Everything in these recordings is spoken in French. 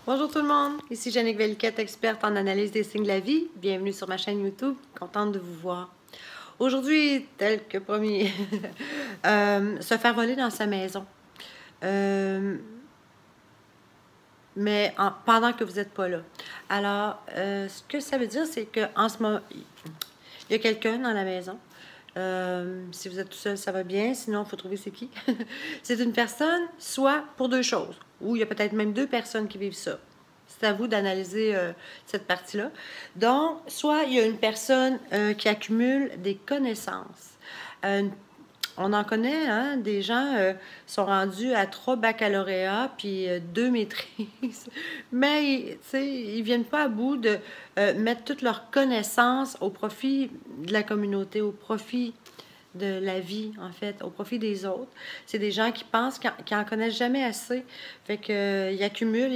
Bonjour tout le monde, ici Jannick Velliquette, experte en analyse des signes de la vie. Bienvenue sur ma chaîne YouTube, contente de vous voir. Aujourd'hui, tel que promis, se faire voler dans sa maison. Pendant que vous n'êtes pas là. Alors, ce que ça veut dire, c'est qu'en ce moment, il y a quelqu'un dans la maison. Si vous êtes tout seul, ça va bien. Sinon, il faut trouver c'est qui. C'est une personne, soit pour deux choses, ou il y a peut-être même deux personnes qui vivent ça. C'est à vous d'analyser cette partie-là. Donc, soit il y a une personne qui accumule des connaissances. On en connaît, hein, des gens sont rendus à 3 baccalauréats puis 2 maîtrises. Mais, tu sais, ils viennent pas à bout de mettre toutes leurs connaissances au profit de la communauté, au profit de la vie, en fait, au profit des autres. C'est des gens qui pensent qu'ils en connaissent jamais assez. Fait que, ils accumulent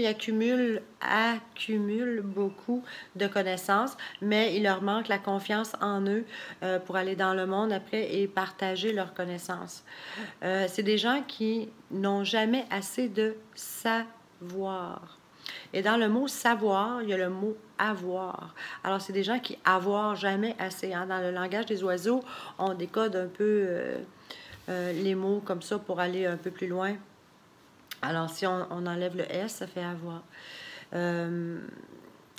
beaucoup de connaissances, mais il leur manque la confiance en eux pour aller dans le monde après et partager leurs connaissances. C'est des gens qui n'ont jamais assez de savoir. Et dans le mot savoir, il y a le mot avoir. Alors, c'est des gens qui avoir jamais assez. Hein? Dans le langage des oiseaux, on décode un peu les mots comme ça pour aller un peu plus loin. Alors, si on enlève le S, ça fait avoir.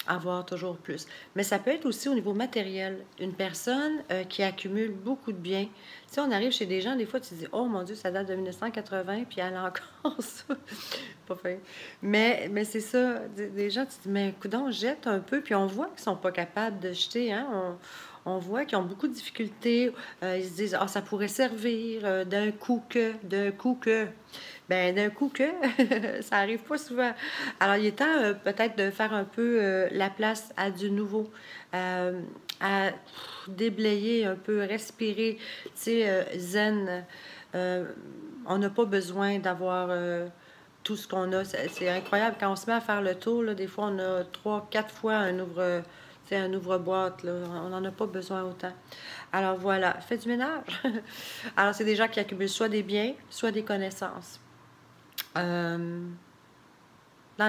Avoir toujours plus. Mais ça peut être aussi au niveau matériel. Une personne qui accumule beaucoup de biens. Si on arrive chez des gens, des fois, tu te dis, oh mon Dieu, ça date de 1980, puis elle a encore ça. Pas fait. Mais c'est ça. Des gens, tu te dis, mais coudonc, jette un peu, puis on voit qu'ils sont pas capables de jeter. Hein? On voit qu'ils ont beaucoup de difficultés. Ils se disent, ah, ça pourrait servir d'un coup que. Ben, d'un coup que, ça arrive pas souvent. Alors, il est temps peut-être de faire un peu la place à du nouveau, à déblayer un peu, respirer, tu sais, zen. On n'a pas besoin d'avoir tout ce qu'on a. C'est incroyable. Quand on se met à faire le tour, là, des fois, on a 3, 4 fois un ouvre-boîte. Là. On n'en a pas besoin autant. Alors, voilà. Faites du ménage. Alors, c'est des gens qui accumulent soit des biens, soit des connaissances. Dans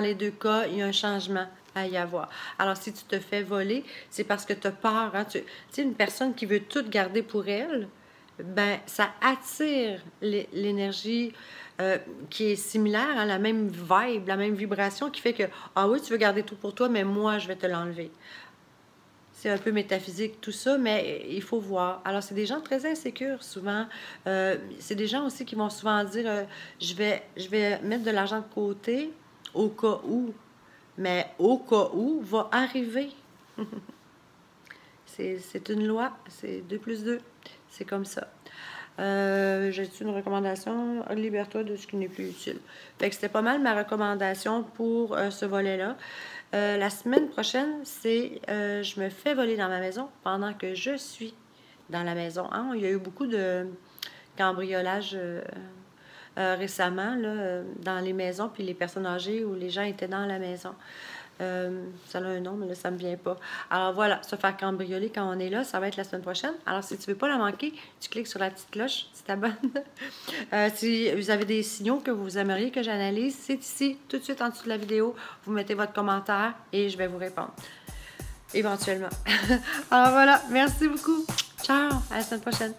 les deux cas, il y a un changement à y avoir. Alors, si tu te fais voler, c'est parce que tu as peur. Hein? Tu sais, une personne qui veut tout garder pour elle, ben ça attire l'énergie qui est similaire à la même vibe, la même vibration qui fait que, ah oui, tu veux garder tout pour toi, mais moi, je vais te l'enlever. C'est un peu métaphysique tout ça, mais il faut voir. Alors, c'est des gens très insécures souvent. C'est des gens aussi qui vont souvent dire je vais mettre de l'argent de côté au cas où. Mais au cas où va arriver. C'est une loi. C'est 2 plus 2. C'est comme ça. J'ai-tu une recommandation? Libère-toi de ce qui n'est plus utile. Fait que c'était pas mal ma recommandation pour ce volet-là. La semaine prochaine, c'est je me fais voler dans ma maison pendant que je suis dans la maison. Hein? Il y a eu beaucoup de cambriolage récemment là, dans les maisons, puis les personnes âgées où les gens étaient dans la maison. Ça a un nom, mais là, ça ne me vient pas. Alors voilà, se faire cambrioler quand on est là, ça va être la semaine prochaine. Alors, si tu ne veux pas la manquer, tu cliques sur la petite cloche, tu t'abonnes. Si vous avez des signaux que vous aimeriez que j'analyse, c'est ici, tout de suite en dessous de la vidéo. Vous mettez votre commentaire et je vais vous répondre. Éventuellement. Alors voilà, merci beaucoup. Ciao, à la semaine prochaine.